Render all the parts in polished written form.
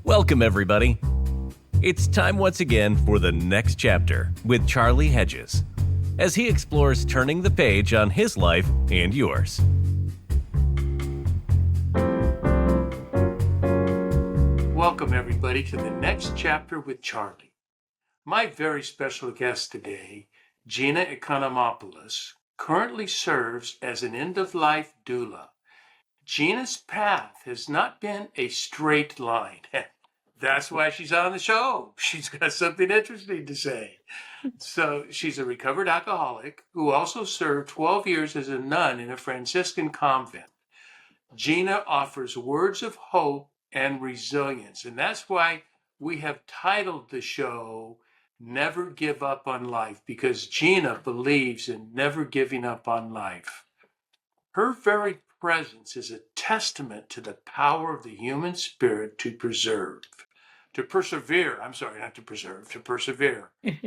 Welcome, everybody. It's time once again for the next chapter with Charlie Hedges, as he explores turning the page on his life and yours. Welcome, everybody, to the next chapter with Charlie. My very special guest today, Gina Economopoulos, currently serves as an end-of-life doula. Gina's path has not been a straight line. That's why she's on the show. She's got something interesting to say. So she's a recovered alcoholic who also served 12 years as a nun in a Franciscan convent. Gina offers words of hope and resilience, and that's why we have titled the show Never Give Up on Life, because Gina believes in never giving up on life. Her very presence is a testament to the power of the human spirit to persevere.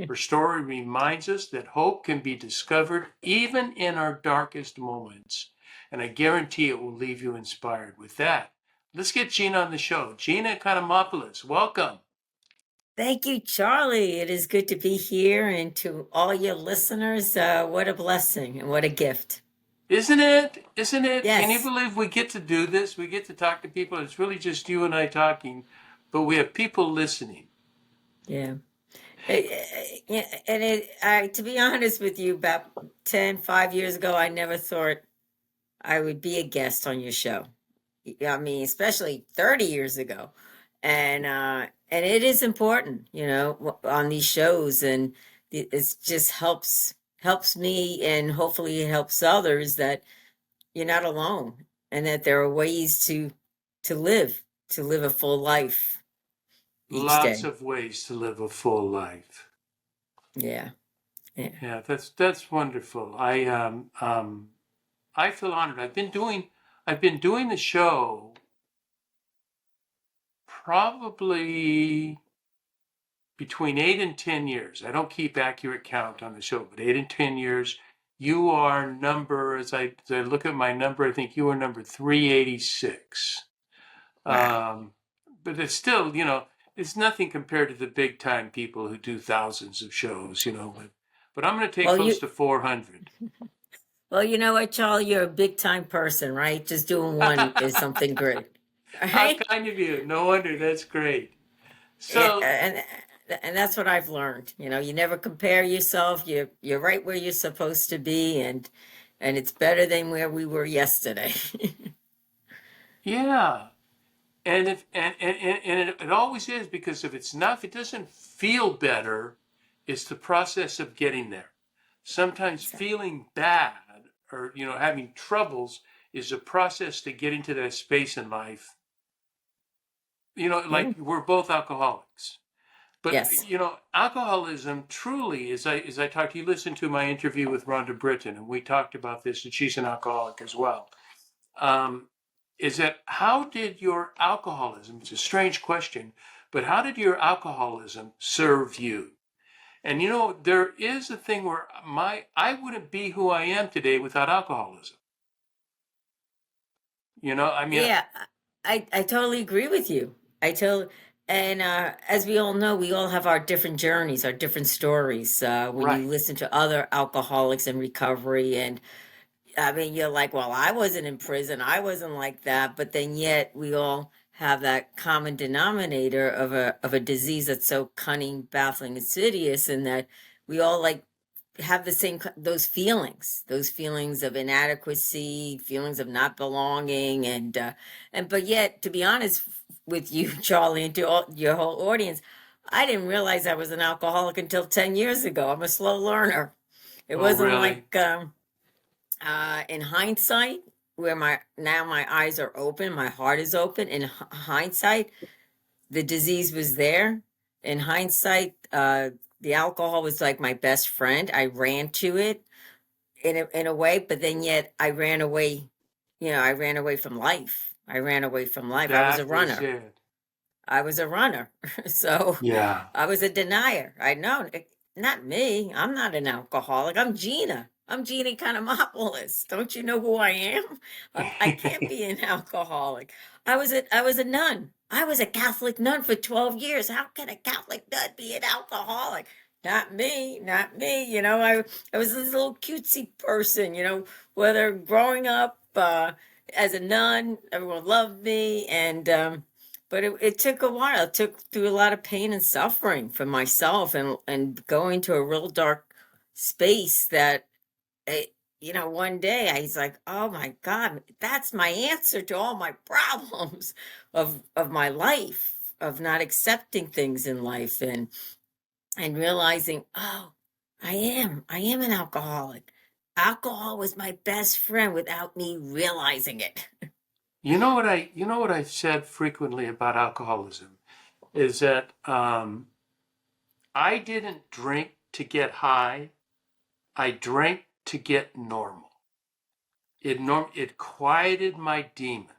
Her story reminds us that hope can be discovered even in our darkest moments, and I guarantee it will leave you inspired. With that, let's get Gina on the show. Gina Economopoulos, welcome. Thank you, Charlie. It is good to be here, and to all your listeners, what a blessing and what a gift. Isn't it? Isn't it? Yes. Can you believe we get to do this? We get to talk to people. It's really just you and I talking, but we have people listening. Yeah. To be honest with you, about 5 years ago, I never thought I would be a guest on your show. I mean, especially 30 years ago. And it is important, on these shows, and it just helps me, and hopefully it helps others, that you're not alone, and that there are ways to live a full life each Lots day. of ways to live a full life. Yeah. Yeah, that's wonderful. I feel honored. I've been doing the show probably between 8 and 10 years. I don't keep accurate count on the show, but 8 and 10 years. You are as I look at my number, I think you are number 386. Wow. But it's still, it's nothing compared to the big time people who do thousands of shows, but I'm going to take close to 400. Well, you know what, Charlie? You're a big time person, right? Just doing one is something great. How Right? kind of you. No wonder. That's great. So, and that's what I've learned. You never compare yourself. You're right where you're supposed to be, and it's better than where we were yesterday. yeah. And it always is, because if it doesn't feel better, it's the process of getting there. Sometimes feeling bad or, having troubles is a process to get into that space in life. Like we're both alcoholics. But, Yes. Alcoholism truly, as I talked, you listened to my interview with Rhonda Britton, and we talked about this, and she's an alcoholic as well. Is that how did your alcoholism, it's a strange question, but how did your alcoholism serve you? And there is a thing where I wouldn't be who I am today without alcoholism. Yeah, I totally agree with you. And as we all know, we all have our different journeys, our different stories. When Right. you listen to other alcoholics in recovery, and I mean, you're like, well, I wasn't in prison. I wasn't like that. But then yet we all have that common denominator of a disease that's so cunning, baffling, insidious, and that we all have the same, those feelings of inadequacy, feelings of not belonging. But yet, to be honest with you, Charlie, and to your whole audience, I didn't realize I was an alcoholic until 10 years ago. I'm a slow learner. It Oh, wasn't really? like, in hindsight, where my eyes are open, my heart is open. In hindsight, the disease was there. In hindsight, the alcohol was like my best friend. I ran to it in a way, but then yet I ran away. I ran away from life. I was a runner. it. I was a runner. So Yeah. I was a denier. I know, not me. I'm not an alcoholic. I'm Gina. I'm Gina Economopoulos. Don't you know who I am? I can't be an alcoholic. I was a nun. I was a Catholic nun for 12 years. How can a Catholic nun be an alcoholic? Not me, not me. I was this little cutesy person, whether growing up as a nun, everyone loved me. But it took a while. It took through a lot of pain and suffering for myself and going to a real dark space that it, one day I was like, oh my God, that's my answer to all my problems of my life, of not accepting things in life and realizing, oh, I am an alcoholic. Alcohol was my best friend without me realizing it. You know what I've said frequently about alcoholism is that I didn't drink to get high. I drank to get normal. It quieted my demons.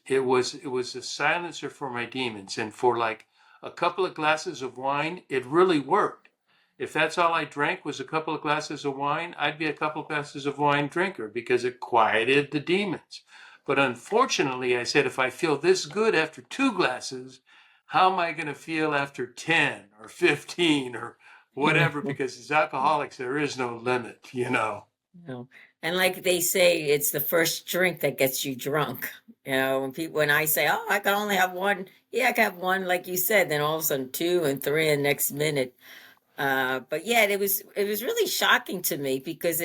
It was a silencer for my demons, and for like a couple of glasses of wine, it really worked. If that's all I drank was a couple of glasses of wine, I'd be a couple of glasses of wine drinker because it quieted the demons. But unfortunately, I said if I feel this good after 2 glasses, how am I going to feel after 10 or 15 or whatever? Because as alcoholics, there is no limit. No. And like they say, it's the first drink that gets you drunk. When I say, oh, I can only have one, yeah, I can have one, like you said, then all of a sudden two and three in the next minute. But yeah, it was really shocking to me because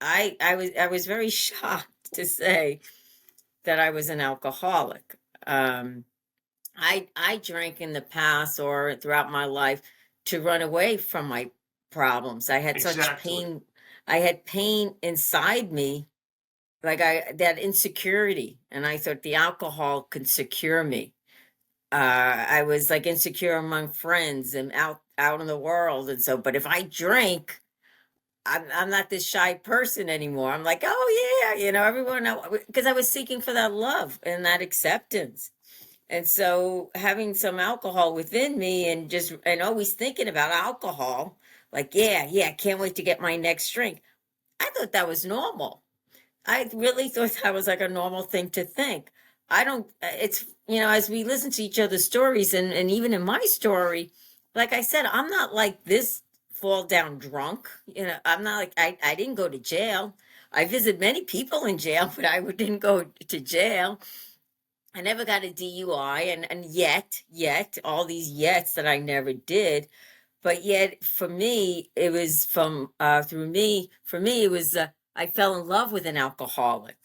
I was very shocked to say that I was an alcoholic. I drank in the past or throughout my life to run away from my problems. I had such Exactly. pain. I had pain inside me, like that insecurity, and I thought the alcohol could secure me. I was like insecure among friends and out in the world, and so. But if I drink, I'm not this shy person anymore. I'm like, oh yeah, everyone, because I was seeking for that love and that acceptance. And so having some alcohol within me and always thinking about alcohol, like, yeah, can't wait to get my next drink. I thought that was normal. I really thought that was like a normal thing to think. I don't, it's, as we listen to each other's stories and even in my story, like I said, I'm not like this fall down drunk. I'm not like, I didn't go to jail. I visit many people in jail, but I didn't go to jail. I never got a DUI and yet, all these yets that I never did. But yet for me, it was for me, it was, I fell in love with an alcoholic.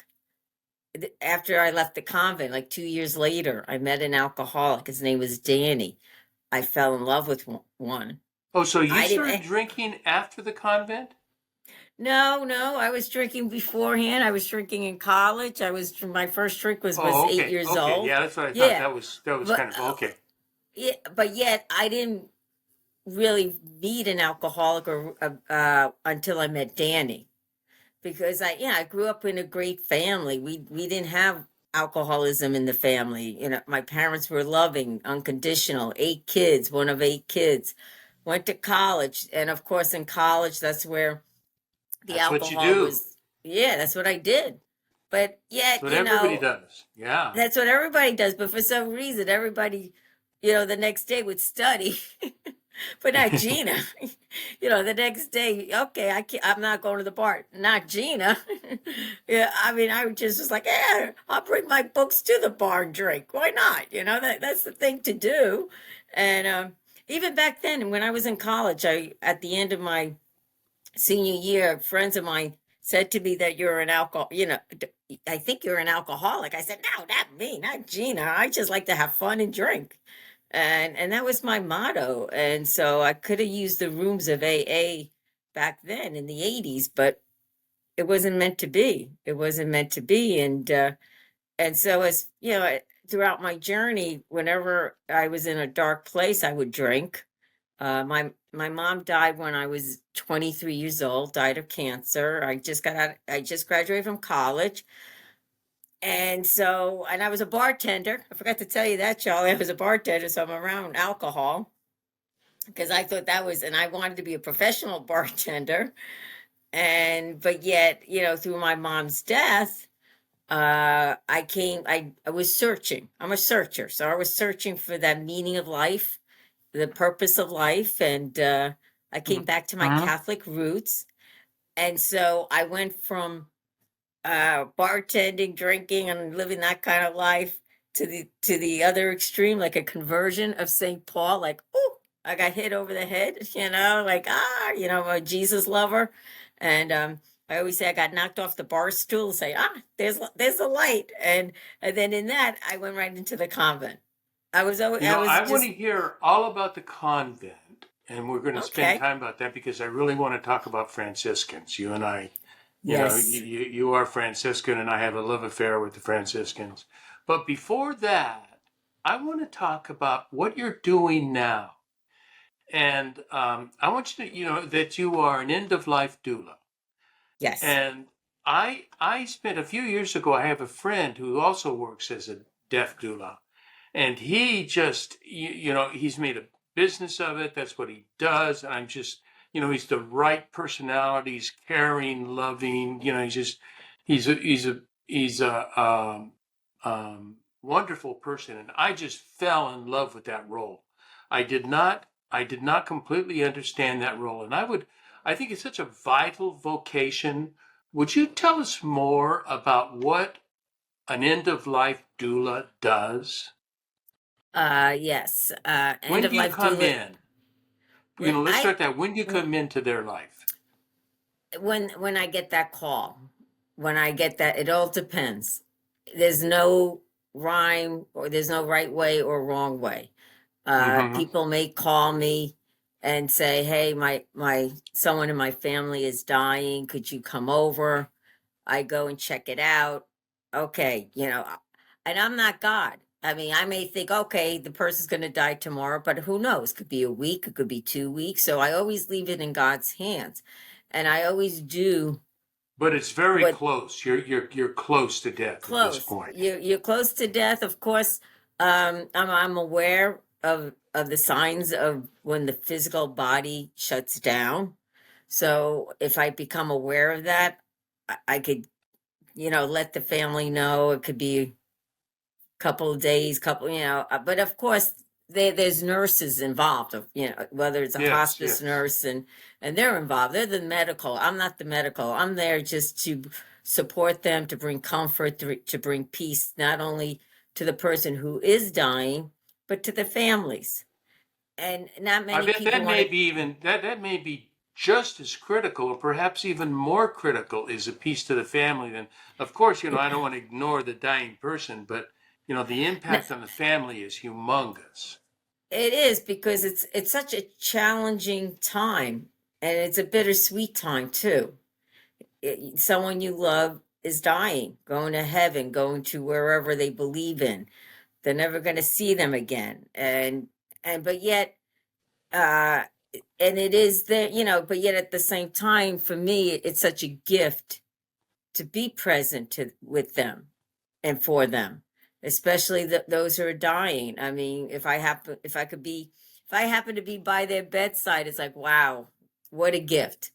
After I left the convent, like 2 years later, I met an alcoholic. His name was Danny. I fell in love with one. Oh, so you I started didn't, drinking after the convent? no, I was drinking beforehand. I was drinking in college. My first drink was Oh, eight okay, years okay, old. yeah, that's what I thought. Yeah. That was But, kind of okay. yeah, but yet I didn't really meet an alcoholic until I met Danny, because I grew up in a great family. We didn't have alcoholism in the family. My parents were loving, unconditional. 8 kids, one of 8 kids. Went to college, and of course, in college, that's where the That's what you alcohol do. was. Yeah, that's what I did. But That's yet, what everybody does. Yeah. that's what everybody does. But for some reason, everybody, the next day would study. But not Gina. The next day, okay, I'm not going to the bar. Not Gina. Yeah, I mean, I just was like, yeah, I'll bring my books to the bar and drink. Why not? That's the thing to do. And even back then, when I was in college, at the end of my senior year, friends of mine said to me that you're an alcohol, I think you're an alcoholic. I said, no, not me, not Gina. I just like to have fun and drink. And that was my motto. And so I could have used the rooms of AA back then in the 80s, but it wasn't meant to be. It wasn't meant to be. And so as throughout my journey, whenever I was in a dark place, I would drink. My mom died when I was 23 years old, died of cancer. I just graduated from college. And I was a bartender. I forgot to tell you that, Charlie. I was a bartender, so I'm around alcohol because I thought and I wanted to be a professional bartender. but yet, through my mom's death, I was searching. I'm a searcher. So I was searching for that meaning of life, the purpose of life. And I came back to my Mhm. Catholic roots. And so I went from bartending, drinking, and living that kind of life to the other extreme, like a conversion of St. Paul. Like, oh, I got hit over the head, like I'm a Jesus lover, and I always say I got knocked off the bar stool. Say, there's a light, and then in that I went right into the convent. I was I want just to hear all about the convent, and we're going to spend okay. time about that because I really want to talk about Franciscans. You and I, Yes. you are Franciscan, and I have a love affair with the Franciscans. But before that, I want to talk about what you're doing now. And I want you to, that you are an end of life doula. Yes. And I spent a few years ago, I have a friend who also works as a deaf doula. And he just, he's made a business of it. That's what he does. And I'm just, he's the right personality. He's caring, loving, he's a wonderful person. And I just fell in love with that role. I did not completely understand that role. And I think it's such a vital vocation. Would you tell us more about what an end of life doula does? Yes. End When of do you life come doula. in? Let's I start that. When do you come into their life? when I get that call, when I get that, it all depends. There's no rhyme or there's no right way or wrong way. Mm-hmm. People may call me and say, "Hey, my someone in my family is dying. Could you come over?" I go and check it out. Okay, and I'm not God. I mean, I may think, okay, the person's going to die tomorrow, but who knows? Could be a week, it could be 2 weeks. So I always leave it in God's hands, and I always do But it's very what close. You're close to death at this close. point. You're close to death, of course. I'm aware of the signs of when the physical body shuts down. So if I become aware of that, I could let the family know. It could be a couple of days, but of course there's nurses involved, whether it's a Yes, hospice yes. nurse and they're involved. They're the medical. I'm not the medical. I'm there just to support them, to bring comfort, to bring peace, not only to the person who is dying, but to the families. And not I many bet people that want may to. be even that may be just as critical, or perhaps even more critical, is a piece to the family. Than, of course, I don't want to ignore the dying person, but the impact on the family is humongous. It is because it's such a challenging time, and it's a bittersweet time too. Someone you love is dying, going to heaven, going to wherever they believe in. They're never going to see them again, and but yet, uh, and it is there, But yet at the same time, for me, it's such a gift to be present with them and for them, especially those who are dying. I mean, if I happen to be by their bedside, it's like, wow, what a gift.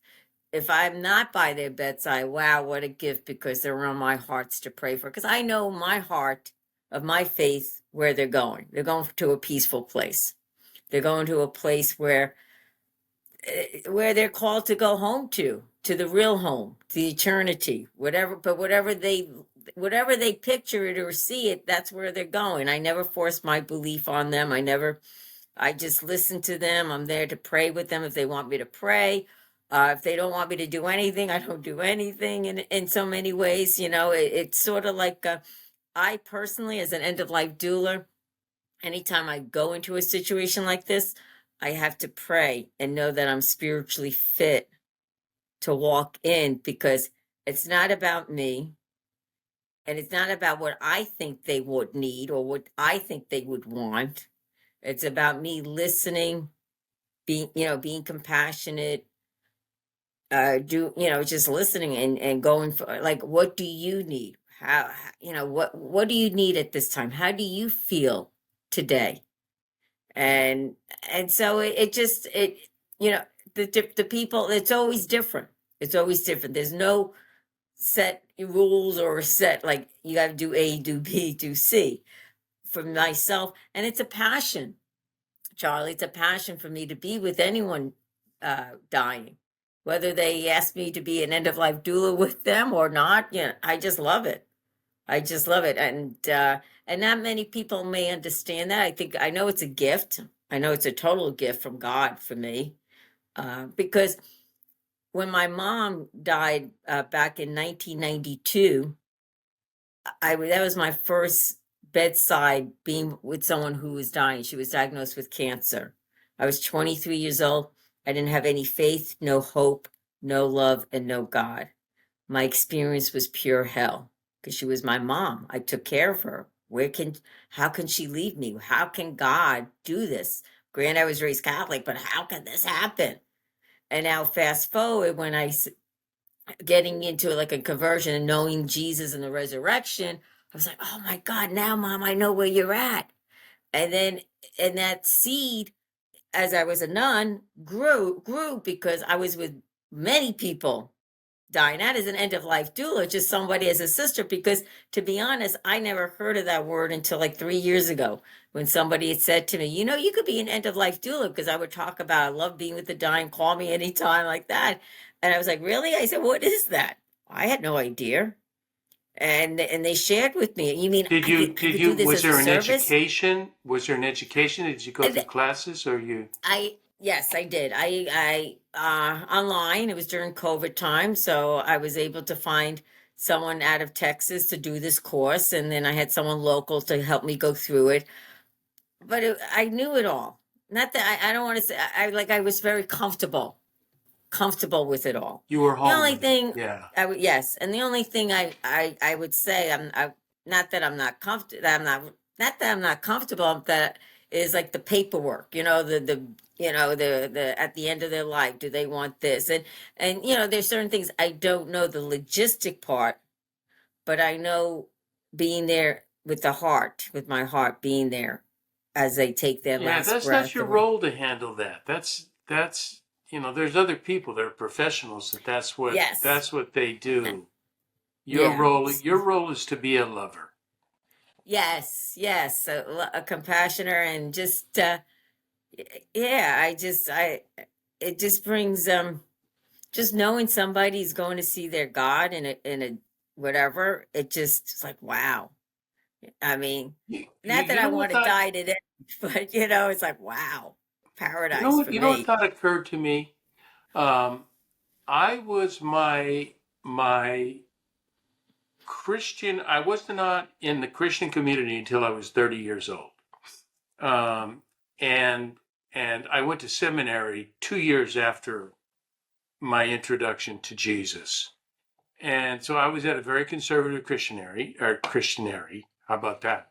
If I'm not by their bedside, wow, what a gift, because they're on my hearts to pray for. Because I know my heart of my faith where they're going. They're going to a peaceful place. They're going to a place where they're called to go home to the real home, to eternity, whatever. But whatever they picture it or see it, that's where they're going. I never force my belief on them. I just listen to them. I'm there to pray with them if they want me to pray. If they don't want me to do anything, I don't do anything. In so many ways, it's sort of like I personally, as an end of life doula, anytime I go into a situation like this, I have to pray and know that I'm spiritually fit to walk in, because it's not about me, and it's not about what I think they would need or what I think they would want. It's about me listening, being compassionate, just listening and going for, like, what do you need? What do you need at this time? How do you feel today? And and so it just it you know the people, it's always different. It's always different. There's no set rules or set like you got to do A, do B, do C for myself. And it's a passion, Charlie. It's a passion for me to be with anyone dying, whether they ask me to be an end of life doula with them or not. I just love it. I just love it. And not many people may understand that. I know it's a gift. I know it's a total gift from God for me. Because when my mom died back in 1992, that was my first bedside being with someone who was dying. She was diagnosed with cancer. I was 23 years old. I didn't have any faith, no hope, no love, and no God. My experience was pure hell because she was my mom. I took care of her. How can she leave me? How can God do this? Granted, I was raised Catholic, but how can this happen? And now fast forward when getting into like a conversion and knowing Jesus and the resurrection, I was like, oh my God, now Mom, I know where you're at. And that seed, as I was a nun, grew because I was with many people dying. Not as an end of life doula, just somebody as a sister, because to be honest, I never heard of that word until like 3 years ago when somebody had said to me, you could be an end of life doula, because I would talk about, I love being with the dying, call me anytime like that. And I was like, really? I said, what is that? I had no idea. And they shared with me, you mean Did I you, could do this was as a there an service? education? Was there an education? Did you go through classes or you? Yes, I did. Online, it was during COVID time, so I was able to find someone out of Texas to do this course, and then I had someone local to help me go through it. But I knew it all. Not that I don't want to say I was very comfortable with it all. You were The home only with it. thing Yeah. yes, and the only thing I would say, not that I'm not comfortable, not that I'm not comfortable, that is like the paperwork, the at the end of their life, do they want this? And there's certain things I don't know the logistic part, but I know being there with my heart being there as they take their Yeah, last that's not breath. your role to handle that. That's there's other people that are professionals Yes. that's what they do. Yeah. Your role is to be a lover. Yes, a compassioner, and just yeah, it just brings just knowing somebody's going to see their God in a whatever, it's like wow. I mean, not that You I know what want to thought die today, but it's like wow, paradise for you know what me. thought occurred to me? Um, I was my Christian. I was not in the Christian community until I was 30 years old, um, and I went to seminary 2 years after my introduction to Jesus. And so I was at a very conservative Christianary. How about that?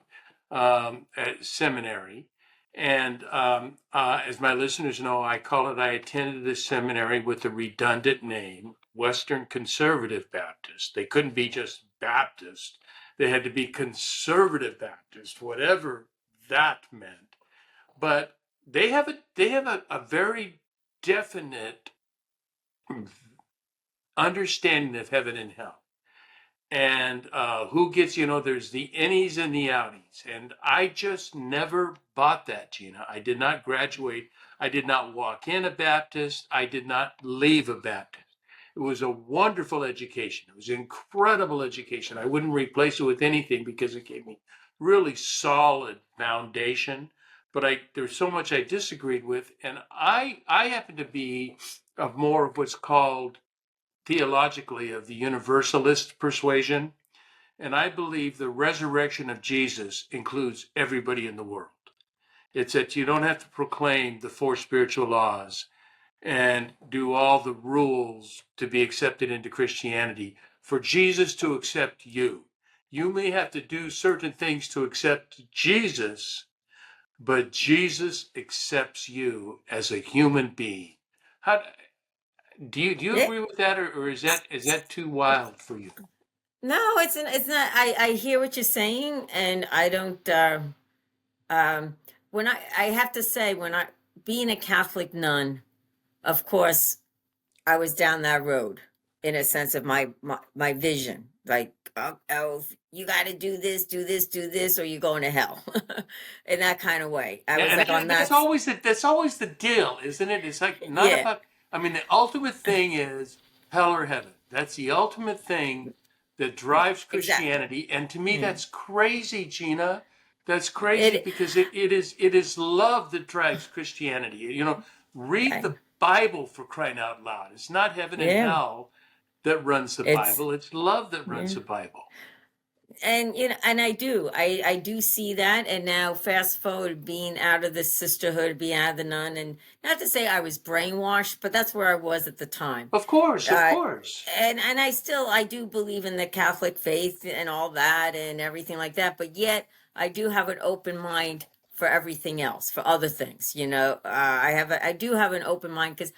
At seminary. And as my listeners know, I attended this seminary with the redundant name, Western Conservative Baptist. They couldn't be just Baptist. They had to be Conservative Baptist, whatever that meant. But they have a very definite understanding of heaven and hell. And who gets, there's the innies and the outies. And I just never bought that, Gina. I did not graduate. I did not walk in a Baptist. I did not leave a Baptist. It was a wonderful education. It was incredible education. I wouldn't replace it with anything because it gave me really solid foundation. But there's so much I disagreed with. And I happen to be of more of what's called theologically of the universalist persuasion, and I believe the resurrection of Jesus includes everybody in the world. It's that you don't have to proclaim the four spiritual laws and do all the rules to be accepted into Christianity for Jesus to accept you. You may have to do certain things to accept Jesus, but Jesus accepts you as a human being. How, do you Yeah. agree with that, or is that too wild for you? No, it's not. I hear what you're saying, and I don't. When I have to say, when being a Catholic nun, of course, I was down that road. in a sense of my vision. Like, oh, you got to do this, do this, do this, or you're going to hell, in that kind of way. I Yeah, was and like on that's that. always the deal, isn't it? It's like not Yeah, about. I mean, the ultimate thing is hell or heaven. That's the ultimate thing that drives exactly. Christianity, and to me, Mm. that's crazy, Gina. That's crazy It because it is love that drives Christianity. Read okay. the Bible for crying out loud. It's not heaven and Yeah, hell that runs the it's Bible. It's love that runs yeah. the Bible. And and I do see that. And now fast forward, being out of the sisterhood, being out of the nun, and not to say I was brainwashed, but that's where I was at the time. Of course, of uh course. and I do believe in the Catholic faith and all that and everything like that, but yet I do have an open mind for everything else, for other things, I do have an open mind, because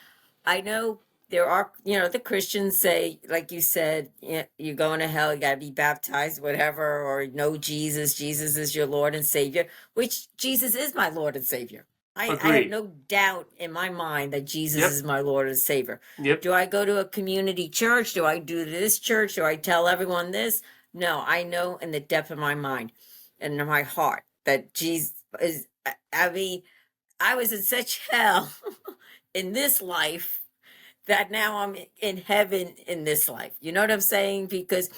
I know there are, the Christians say, like you said, you're going to hell, you got to be baptized, whatever, or know Jesus. Jesus is your Lord and Savior, which Jesus is my Lord and Savior. I have Agreed. no doubt in my mind that Jesus Yep, is my Lord and Savior. yep. Do I go to a community church? Do I do this church? Do I tell everyone this? No, I know in the depth of my mind and in my heart that Jesus is, I mean, I was in such hell in this life that now I'm in heaven in this life. You know what I'm saying? Because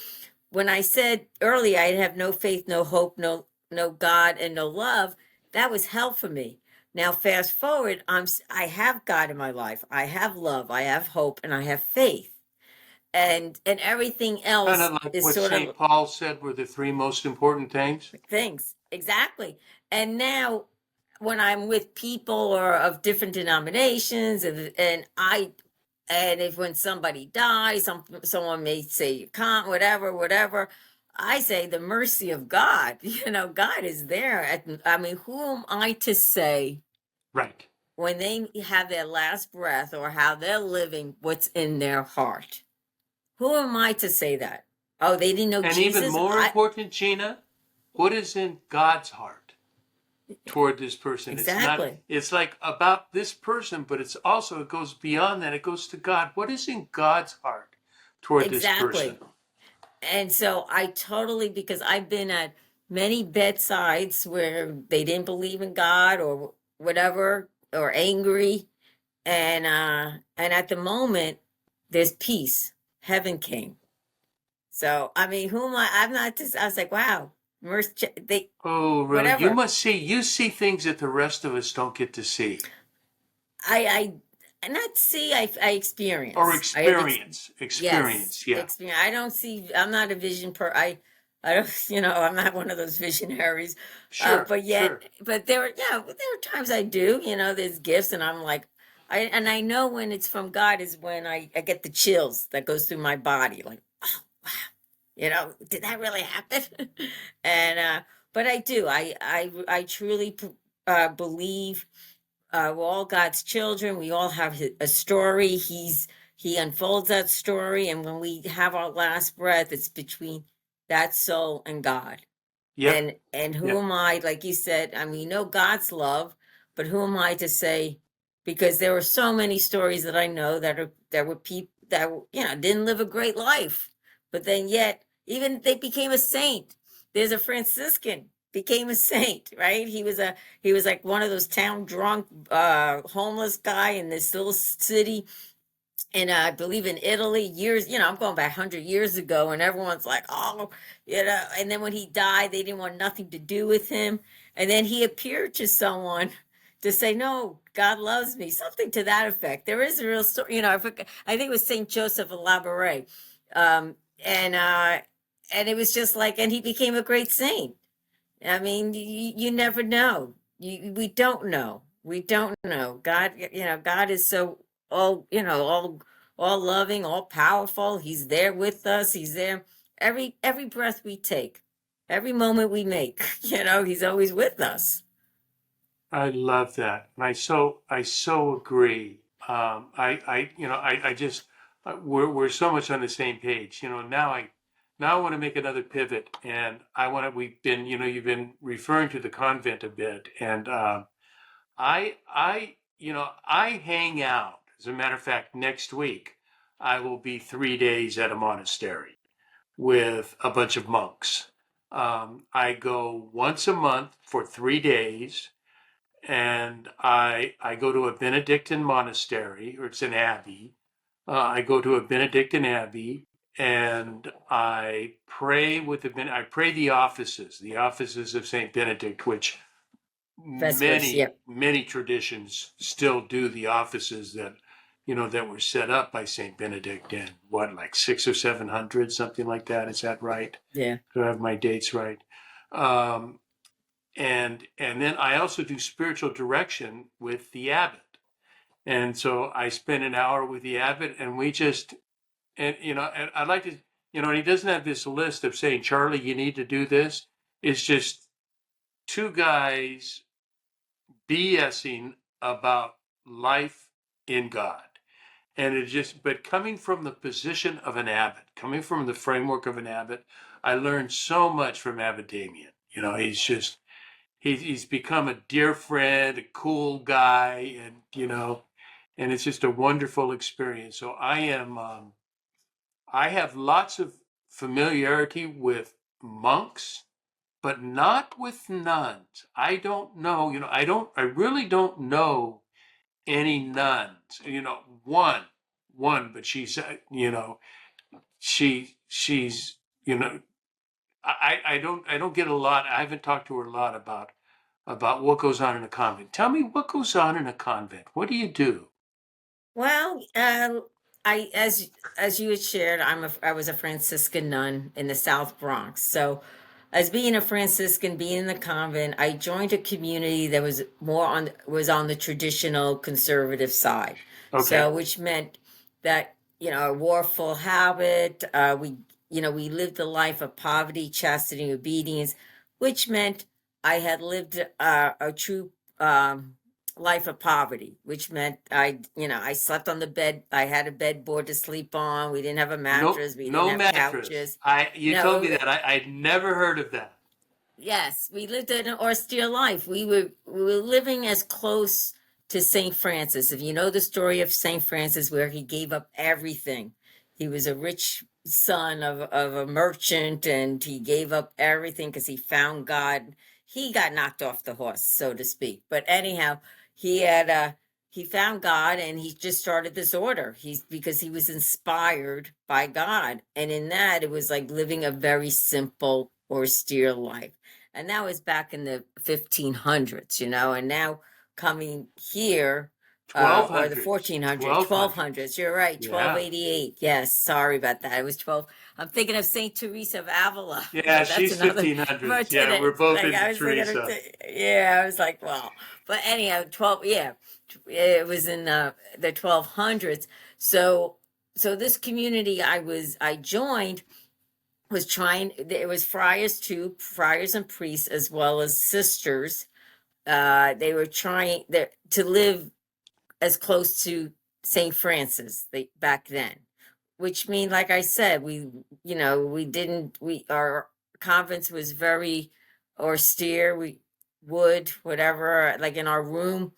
when I said earlier I have no faith, no hope, no God, and no love, that was hell for me. Now fast forward, I have God in my life. I have love, I have hope, and I have faith. And everything Kind else of like is what sort St. of Paul said were the three most important things. things. Exactly. And now when I'm with people or of different denominations, and if when somebody dies, someone may say you can't, whatever. I say the mercy of God. God is there. I mean, who am I to say Right. when they have their last breath or how they're living what's in their heart? Who am I to say that? Oh, they didn't know And even Jesus? more important, Gina, what is in God's heart toward this person? Exactly. It's like about this person, but it goes beyond that. It goes to God. What is in God's heart toward this person? Exactly. And so I totally, because I've been at many bedsides where they didn't believe in God or whatever, or angry. And at the moment, there's peace. Heaven came. So I mean, who am I? I'm not just, I was like, wow, they Oh, really? whatever. You see things that the rest of us don't get to see I not see, I or experience. I have experience. yes, Experience. Yeah. experience. I don't see, I'm not a vision I don't, I'm not one of those visionaries. Sure, But yet, sure. but there are times I do, there's gifts, and I'm like, I know when it's from God is when I get the chills that goes through my body, like, oh, wow, did that really happen? And but I do, I truly believe we're all God's children. We all have a story. He unfolds that story, and when we have our last breath, it's between that soul and God. Yep. And who Yep. am I? Like you said, I mean, God's love, but who am I to say? Because there were so many stories that I know that were people that didn't live a great life, but then yet even they became a saint. There's a Franciscan became a saint, right? He was like one of those town drunk, homeless guy in this little city, and I believe in Italy years, I'm going back 100 years ago, and everyone's like, oh, and then when he died, they didn't want nothing to do with him. And then he appeared to someone to say, no, God loves me, something to that effect. There is a real story, I think it was St. Joseph of Labouré. Um, and it was just like, and he became a great saint. I mean, you never know. We don't know. We don't know. God, God is so all loving, all powerful. He's there with us. He's there every breath we take, every moment we make. He's always with us. I love that, and I so agree. I just we're so much on the same page. Now I want to make another pivot, and we've been, you've been referring to the convent a bit, and I hang out. As a matter of fact, next week, I will be 3 days at a monastery with a bunch of monks. I go once a month for 3 days, and I go to a Benedictine monastery, or it's an abbey. I go to a Benedictine abbey, and I pray I pray the offices of Saint Benedict, which Vespers, many yep. many traditions still do, the offices that that were set up by Saint Benedict in what, like 600 or 700, something like that. Is that right? Yeah. Do I have my dates right? Um, and then I also do spiritual direction with the abbot. And so I spend an hour with the abbot, and we just, and I'd like to, and he doesn't have this list of saying, Charlie, you need to do this. It's just two guys BSing about life in God. And it just, but coming from the position of an abbot, coming from the framework of an abbot, I learned so much from Abbot Damien. He's become a dear friend, a cool guy, and it's just a wonderful experience. So I have lots of familiarity with monks, but not with nuns. I don't know, I really don't know any nuns. One, but she's, I don't get a lot. I haven't talked to her a lot about what goes on in a convent. Tell me what goes on in a convent. What do you do? Well, I as you had shared, I was a Franciscan nun in the South Bronx. So, as being a Franciscan, being in the convent, I joined a community that was was on the traditional conservative side. Okay. So, which meant that I wore a full habit. We lived a life of poverty, chastity, obedience, which meant I had lived a true life of poverty, which meant I slept on the bed. I had a bed board to sleep on. We didn't have a No, mattress. We didn't no have mattress. couches. You told me No, that. I'd never heard of that. yes, we lived an austere life. We were living as close to Saint Francis. If you know the story of Saint Francis, where he gave up everything, he was a rich son of a merchant, and he gave up everything because he found God. He got knocked off the horse, so to speak. But anyhow, he found God, and he just started this order. He's Because he was inspired by God, and in that it was like living a very simple, austere life. And that was back in the 1500s, and now coming here, Twelve or the hundreds. 1400s, 1200s. 1200s. You're right, Yeah. 1288. Yes, sorry about that. It was 12. I'm thinking of Saint Teresa of Avila, Yeah, but that's she's another. 1500s. But Yeah, we're both like into I was thinking of, Teresa. yeah, I was like, well, but anyhow, 12. Yeah, it was in the 1200s. So this community I joined was trying. It was friars too, friars and priests as well as sisters. They were trying to live as close to St. Francis back then, which mean, like I said, we didn't, our convents was very austere. We wood, whatever, like in our room,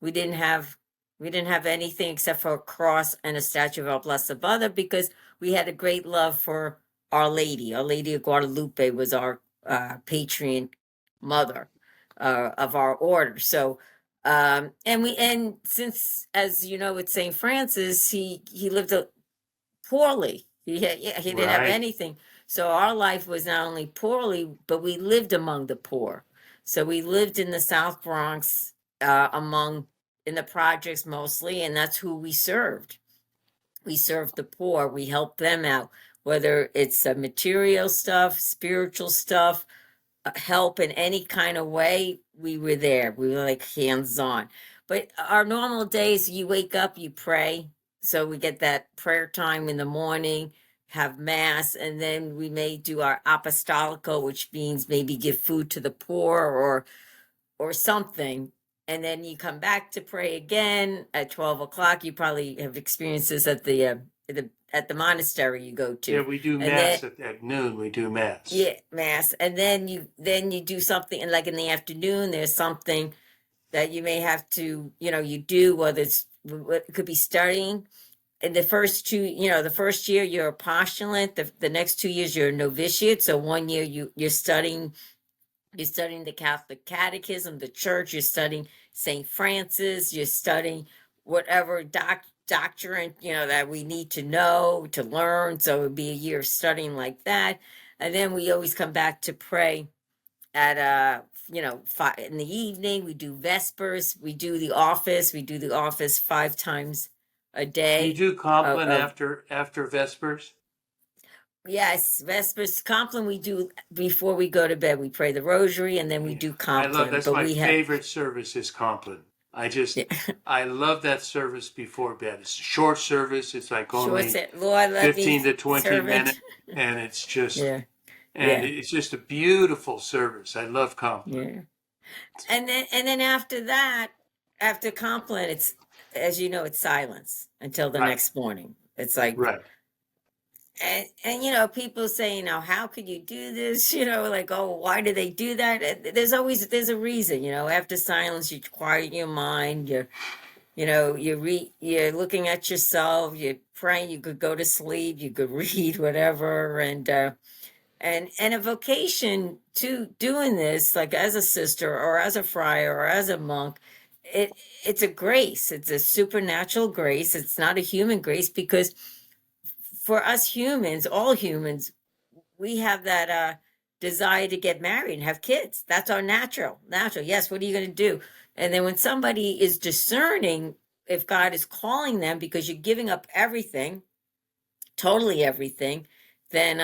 we didn't have, we didn't have anything except for a cross and a statue of our Blessed Mother, because we had a great love for Our Lady. Our Lady of Guadalupe was our patron mother of our order. So, and since, as you know, with St. Francis, he lived poorly. He didn't have Right. anything. So our life was not only poorly, but we lived among the poor. So we lived in the South Bronx, in the projects mostly, and that's who we served. We served the poor. We helped them out, whether it's material stuff, spiritual stuff, help in any kind of way. We were there. We were like hands on. But our normal days, you wake up, you pray. So we get that prayer time in the morning, have mass, and then we may do our apostolico, which means maybe give food to the poor or something. And then you come back to pray again at 12 o'clock. You probably have experienced this at the monastery you go Yeah, to. we do And then mass at noon. We do mass. yeah, mass. And then you do something, and like in the afternoon, there's something that you may have to, you do, whether it could be studying. in the first two, the first year you're a postulant, the next 2 years you're a novitiate. So 1 year you're studying the Catholic Catechism, the Church. You're studying Saint Francis. You're studying whatever doctrine that we need to know to learn. So it would be a year of studying like that, and then we always come back to pray at 5 in the evening. We do Vespers. We do the office. We do the office 5 times a day. You do Compline Of after Vespers? Yes, Vespers Compline we do before we go to bed. We pray the Rosary and then we do Compline. That's but my we have favorite service is Compline. yeah. I love that service before bed. It's a short service. It's like only Lord, let 15 me to 20 serve it. minutes, and it's just Yeah, and yeah, it's just a beautiful service. I love Compline. yeah. And then after that, after Compline, it's, as you know, it's silence until the Right, next morning. It's like, right. and people say, how could you do this? Like, oh, why do they do that? There's a reason. After silence, you quiet your mind. You're looking at yourself. You're praying. You could go to sleep. You could read whatever, and a vocation to doing this, like as a sister or as a friar or as a monk. It's a grace. It's a supernatural grace. It's not a human grace, because for us humans, all humans, we have that desire to get married and have kids. That's our natural. Yes, what are you going to do? And then when somebody is discerning if God is calling them, because you're giving up everything, totally everything, then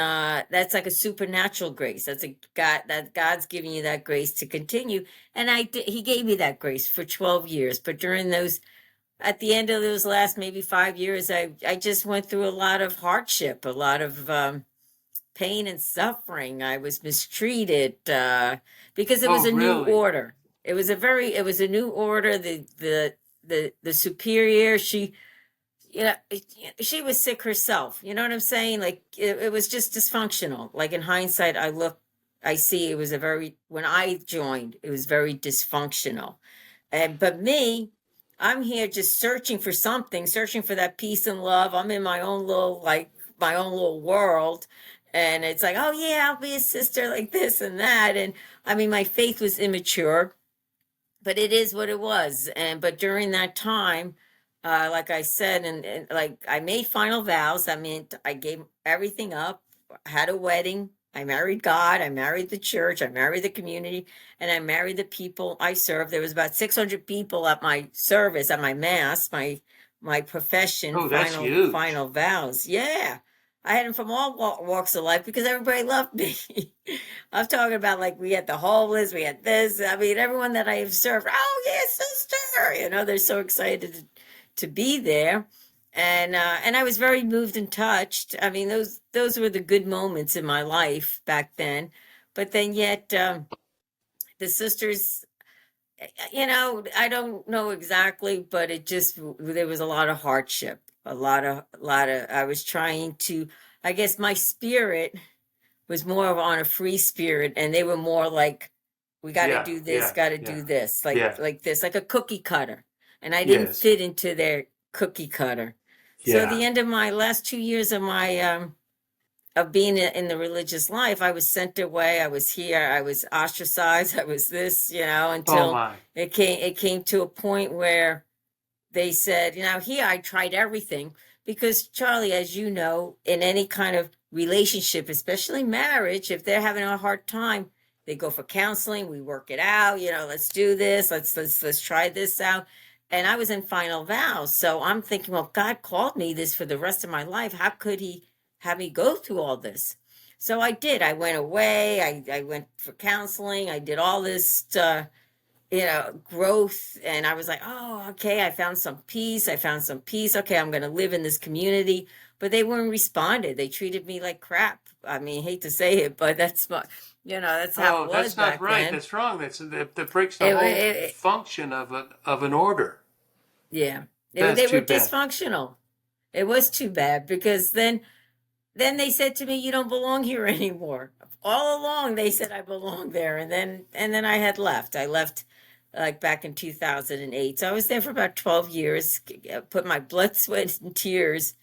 that's like a supernatural grace. That's God's giving you that grace to continue. And He gave me that grace for 12 years. But during those, at the end of those last maybe 5 years, I just went through a lot of hardship, a lot of pain and suffering. I was mistreated because it was Oh, a new really? order. It was a new order. The superior, she was sick herself. You know what I'm saying? Like it was just dysfunctional. Like in hindsight, I see it was when I joined, it was very dysfunctional. But me, I'm here just searching for something, searching for that peace and love. I'm in my own little world. And it's like, oh yeah, I'll be a sister like this and that. And I mean, my faith was immature, but it is what it was. But during that time, like I said, and like I made final vows. I mean, I gave everything up, had a wedding. I married God. I married the church. I married the community, and I married the people I served. There was about 600 people at my service, at my mass, my profession, Oh, that's huge. final vows. Yeah, I had them from all walks of life because everybody loved me. I'm talking about, like, we had the homeless, we had this. I mean, everyone that I have served. Oh yeah, sister. They're so excited to be there. And I was very moved and touched. I mean, those were the good moments in my life back then. But then yet, the sisters, I don't know exactly, but there was a lot of hardship, a lot of. I was trying to. I guess my spirit was more of on a free spirit, and they were more like, we got to Yeah, do this, yeah, got to yeah, do this, yeah. like this, like a cookie cutter, and I didn't Yes. fit into their cookie cutter. So Yeah. the end of my last 2 years of my of being in the religious life, I was sent away. I was here. I was ostracized. I was this, Oh until my. it came to a point where they said, here I tried everything, because Charlie, as you know, in any kind of relationship, especially marriage, if they're having a hard time, they go for counseling. We work it out. Let's do this. Let's try this out. And I was in final vows, so I'm thinking, well, God called me this for the rest of my life. How could He have me go through all this? So I did. I went away. I went for counseling. I did all this growth. And I was like, oh, okay, I found some peace. Okay, I'm going to live in this community. But they weren't responded. They treated me like crap. I mean, hate to say it, but that's how it Oh, was that's not back right. then. That's wrong. That breaks the It, whole it, function of an order. yeah, That's they were too bad. dysfunctional. It was too bad, because then they said to me, you don't belong here anymore. All along they said I belonged there, and then I had left. I left like back in 2008. So I was there for about 12 years, put my blood, sweat, and tears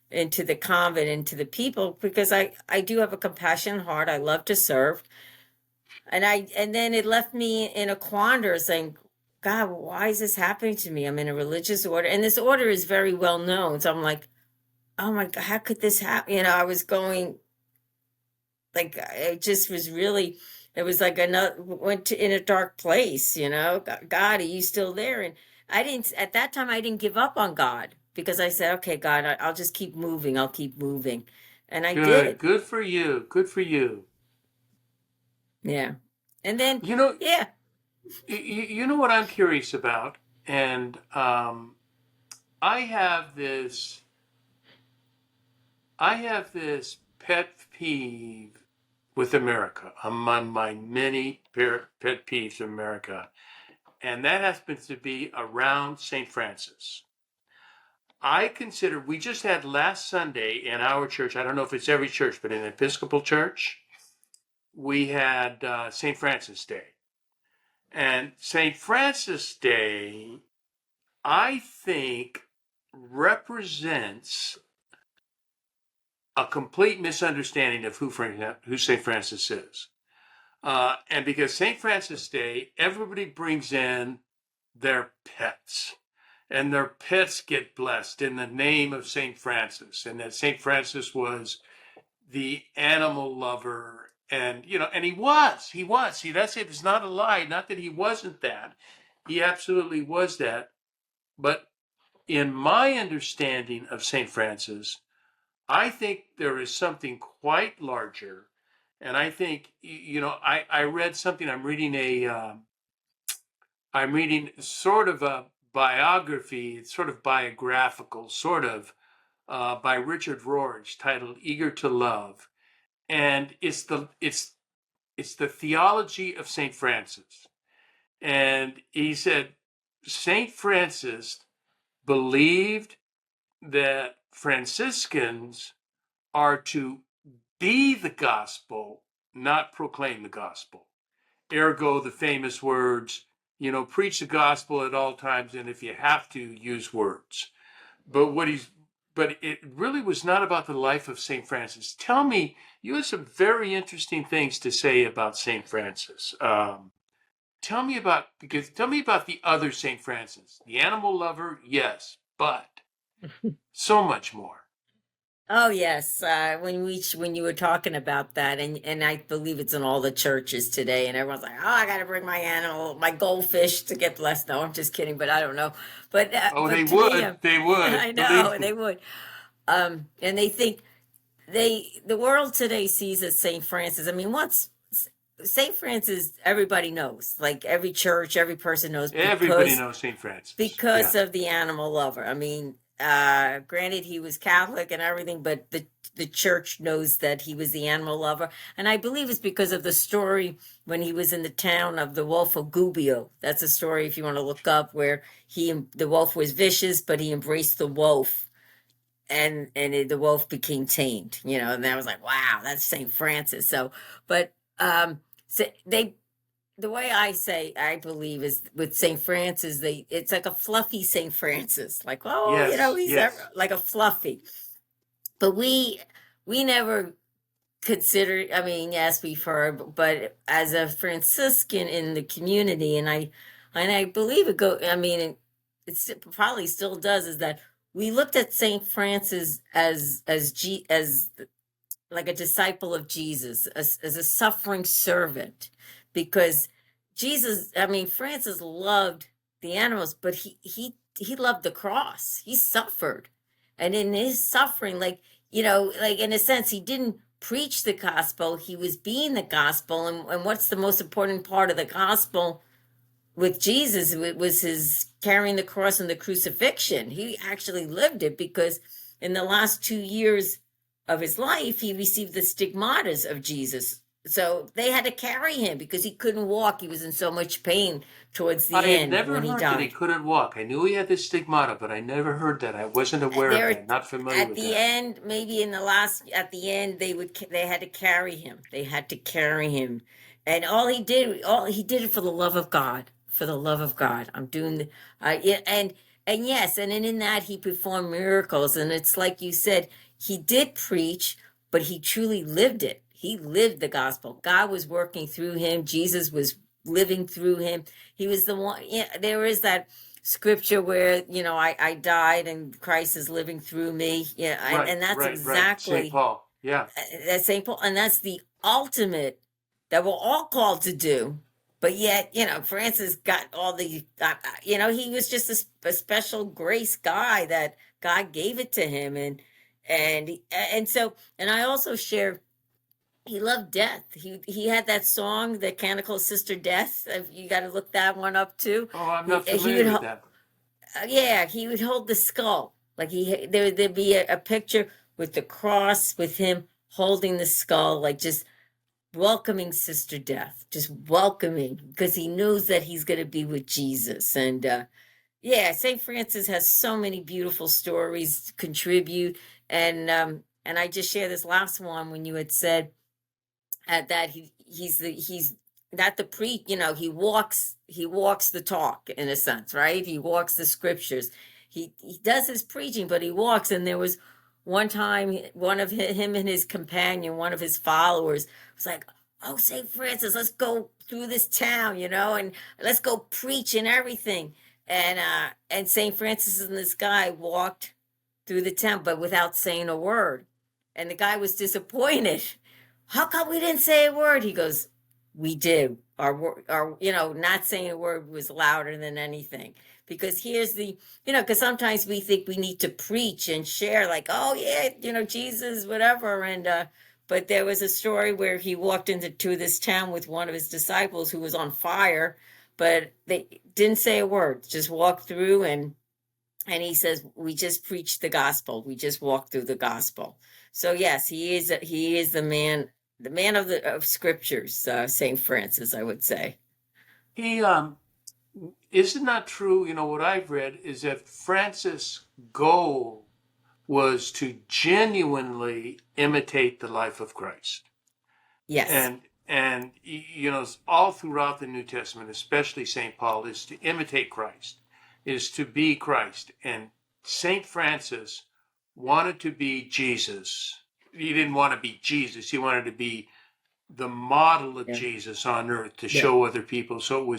into the convent, into the people, because I do have a compassionate heart. I love to serve. And then it left me in a quandary saying, God, why is this happening to me? I'm in a religious order, and this order is very well known. So I'm like, oh my God, how could this happen? I was going, like, it just was really, it was like another, in a dark place, God, are you still there? And at that time, I didn't give up on God, because I said, okay, God, I'll just keep moving. I'll keep moving. And I Good. did. Good for you. Good for you. Yeah. And then, You know, yeah. you know what I'm curious about, and I have this pet peeve with America, among my many pet peeves of America, and that happens to be around St. Francis. I consider, we just had last Sunday in our church, I don't know if it's every church, but in the Episcopal Church, we had St. Francis Day. And St. Francis Day, I think, represents a complete misunderstanding of who St. Francis is. And because St. Francis Day, everybody brings in their pets, and their pets get blessed in the name of St. Francis, and that St. Francis was the animal lover. And, and he was. See, that's it. It's not a lie. Not that he wasn't that. He absolutely was that. But in my understanding of St. Francis, I think there is something quite larger. And I think, I read something, I'm reading sort of a biography, it's sort of biographical, sort of, by Richard Rorge, titled Eager to Love. And it's the theology of St. Francis. And he said, St. Francis believed that Franciscans are to be the gospel, not proclaim the gospel. Ergo, the famous words, preach the gospel at all times, and if you have to, use words. But it really was not about the life of St. Francis. Tell me, you have some very interesting things to say about St. Francis. Tell me about the other St. Francis, the animal lover, yes, but so much more. Oh yes, when you were talking about that, and I believe it's in all the churches today, and everyone's like, "Oh, I got to bring my goldfish to get blessed." No, I'm just kidding, but I don't know. Oh, But to me, they I would, know believe they me. would. And they think the world today sees as Saint Francis. I mean, once Saint Francis, everybody knows, like every church, every person knows, Everybody knows St. Francis. Yeah. because of the animal lover. I mean, granted, he was Catholic and everything, but the church knows that he was the animal lover. And I believe it's because of the story when he was in the town of the Wolf of Gubbio. That's a story, if you want to look up, where the wolf was vicious, but he embraced the wolf, the wolf became tamed, and I was like, wow, that's St. Francis. So, but, so the way I believe is with St. Francis, it's like a fluffy St. Francis, like, oh, Yes, he's yes. like a fluffy. But we never consider. I mean, yes, we've heard, but as a Franciscan in the community, and I believe it go. I mean, it's probably still does. Is that we looked at St. Francis as like a disciple of Jesus, as a suffering servant, because Jesus, I mean, Francis loved the animals, but he loved the cross. He suffered. And in his suffering, like in a sense, he didn't preach the gospel, he was being the gospel. And what's the most important part of the gospel with Jesus? It was his carrying the cross and the crucifixion. He actually lived it, because in the last 2 years of his life, he received the stigmatas of Jesus. So they had to carry him because he couldn't walk. He was in so much pain towards the I had end never when he heard that he died. couldn't walk. I knew he had this stigmata, but I never heard that. I wasn't aware of There, that. Not familiar at with the that. end, maybe at the end, they had to carry him. They had to carry him, and all he did it for the love of God, for the love of God. I'm doing the, yeah, and yes, and in that he performed miracles. And it's like you said, he did preach, but he truly lived it. He lived the gospel. God was working through him. Jesus was living through him. He was the one. Yeah, there is that scripture where, I died and Christ is living through me. Yeah, and that's Right. St. exactly Paul. Yeah. that's St. Paul, and that's the ultimate that we're all called to do. But yet, Francis got all the, he was just a special grace guy that God gave it to him, and so, and I also share. He loved death. He had that song, the Canticle Sister Death. You got to look that one up too. Oh, I'm not He familiar would, with that. yeah, he would hold the skull. Like there'd be a picture with the cross with him holding the skull, like just welcoming Sister Death, just welcoming, because he knows that he's going to be with Jesus. And yeah, St. Francis has so many beautiful stories to contribute. And I just share this last one when you had said that he's not the pre, he walks the talk in a sense, right? He walks the scriptures. He does his preaching, but he walks. And there was one time, one of him and his companion, one of his followers, was like, "Oh, St. Francis, let's go through this town, and let's go preach and everything." And St. Francis and this guy walked through the town, but without saying a word. And the guy was disappointed. "How come we didn't say a word?" He goes, "We did. Our not saying a word was louder than anything." Because here's because sometimes we think we need to preach and share, like, "Oh yeah, Jesus, whatever." But there was a story where he walked into this town with one of his disciples who was on fire, but they didn't say a word, just walked through, and he says, "We just preached the gospel. We just walked through the gospel." So yes, he is the man of scriptures, Saint Francis, I would say. He isn't that true? What I've read is that Francis' goal was to genuinely imitate the life of Christ. Yes. And all throughout the New Testament, especially St. Paul, is to imitate Christ, is to be Christ. And St. Francis wanted to be Jesus. He didn't want to be Jesus. He wanted to be the model of Yeah. Jesus on earth to Yeah. show other people. So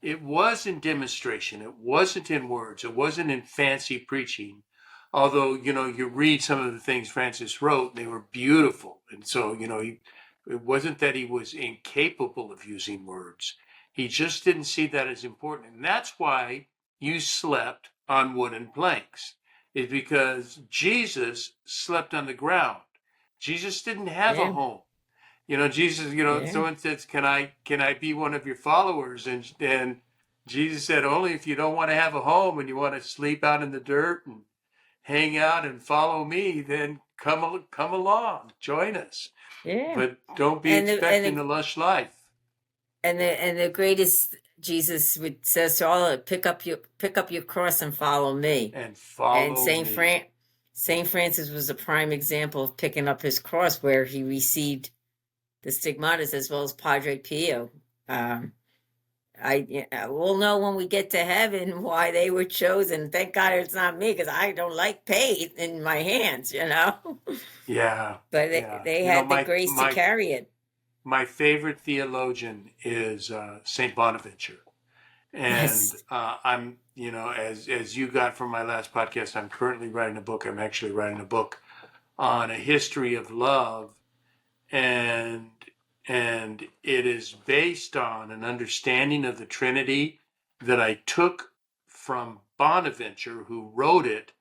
it was in demonstration. It wasn't in words. It wasn't in fancy preaching. Although, you read some of the things Francis wrote, they were beautiful. And so, it wasn't that he was incapable of using words. He just didn't see that as important. And that's why you slept on wooden planks, is because Jesus slept on the ground. Jesus didn't have a Yeah. home. Jesus, Yeah. someone says, can I be one of your followers? And Jesus said, only if you don't want to have a home and you want to sleep out in the dirt and hang out and follow me, then come along, join us. Yeah. But don't be And expecting the a lush life. and the greatest Jesus would says to all, pick up your cross and follow me. And And follow me. Saint Francis was a prime example of picking up his cross, where he received the stigmatas, as well as Padre Pio. We'll know when we get to heaven why they were chosen. Thank God it's not me, because I don't like paint in my hands, Yeah. But Yeah. they had the My grace to my carry it. my favorite theologian is Saint Bonaventure. And Yes. I'm, as you got from my last podcast, I'm currently writing a book. I'm actually writing a book on a history of love, and it is based on an understanding of the Trinity that I took from Bonaventure, who wrote it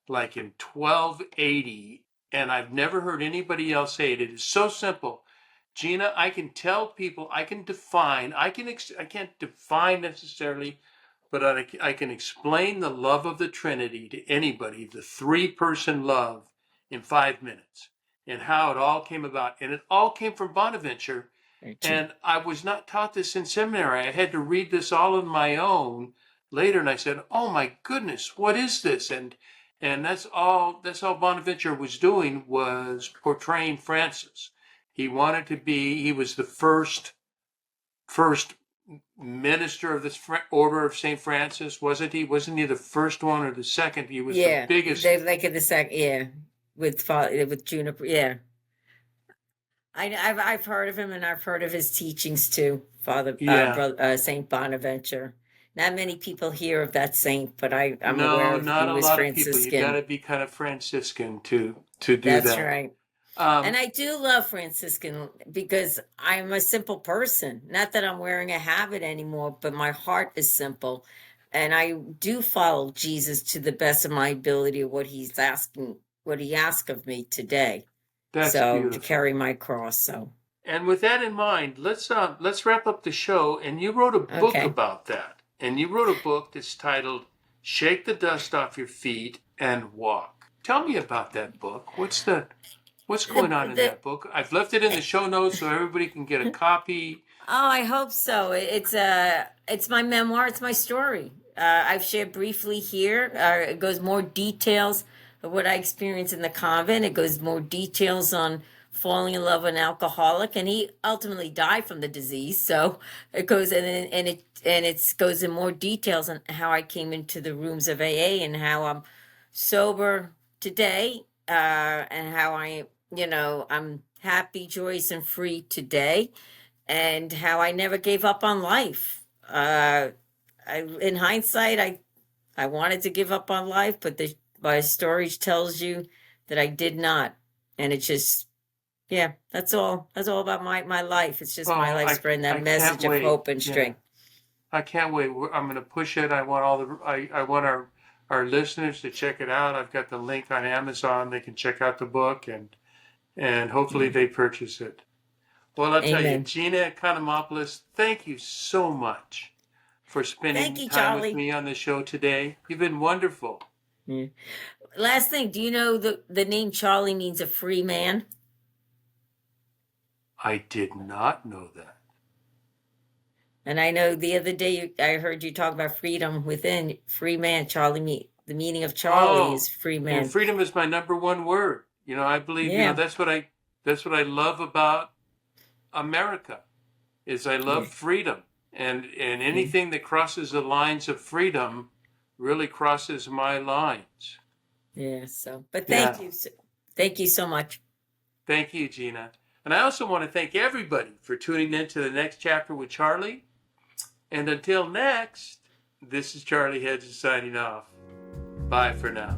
like in 1280, and I've never heard anybody else say it. It is so simple. Gina, I can tell people, I can define, I can't define necessarily, but I can explain the love of the Trinity to anybody, the three-person love, in 5 minutes, and how it all came about. And it all came from Bonaventure. And I was not taught this in seminary. I had to read this all on my own later, and I said, "Oh my goodness, what is this?" And that's all Bonaventure was doing, was portraying Francis. He was the first minister of this Order of St. Francis, wasn't he? Wasn't he the first one or the second? He was the Yeah, biggest. they like in the second, yeah, with Juniper, yeah. I've heard of him, and I've heard of his teachings too, Father Yeah. brother, Saint Bonaventure. Not many people hear of that saint, but I'm aware No, of not he a was lot of people. You got Franciscan. to be kind of Franciscan to do That's that. right. And I do love Franciscan because I'm a simple person. Not that I'm wearing a habit anymore, but my heart is simple. And I do follow Jesus to the best of my ability of what he asked of me today. That's So to beautiful. carry my cross. So And with that in mind, let's wrap up the show. And you wrote a book okay. about that. And you wrote a book that's titled "Shake the Dust Off Your Feet and Walk." Tell me about that book. What's going on in that book? I've left it in the show notes so everybody can get a copy. Oh, I hope so. It's my memoir. It's my story. I've shared briefly here. It goes more details of what I experienced in the convent. It goes more details on falling in love with an alcoholic, and he ultimately died from the disease. So it goes it goes in more details on how I came into the rooms of AA and how I'm sober today, and how I'm happy, joyous, and free today, and how I never gave up on life. In hindsight, I wanted to give up on life, but my story tells you that I did not, and it's just, yeah, that's all. That's all about my life. It's just my life spreading that message of hope and strength. I can't wait. I'm going to push it. I want I want our listeners to check it out. I've got the link on Amazon. They can check out the book and hopefully they purchase it. Well, I'll tell you, Gina Economopoulos, thank you so much for spending time Charlie. with me on the show today. You've been wonderful. Yeah. Last thing, do you know the name Charlie means a free man? I did not know that. And I know the other day I heard you talk about freedom within. Free man. Charlie, the meaning of Charlie is free man. And freedom is my number one word. I believe, that's what I love about America, is I love freedom. And anything that crosses the lines of freedom really crosses my lines. Yeah, but thank you. Thank you so much. Thank you, Gina. And I also want to thank everybody for tuning in to the next chapter with Charlie. And until next, this is Charlie Hedges signing off. Bye for now.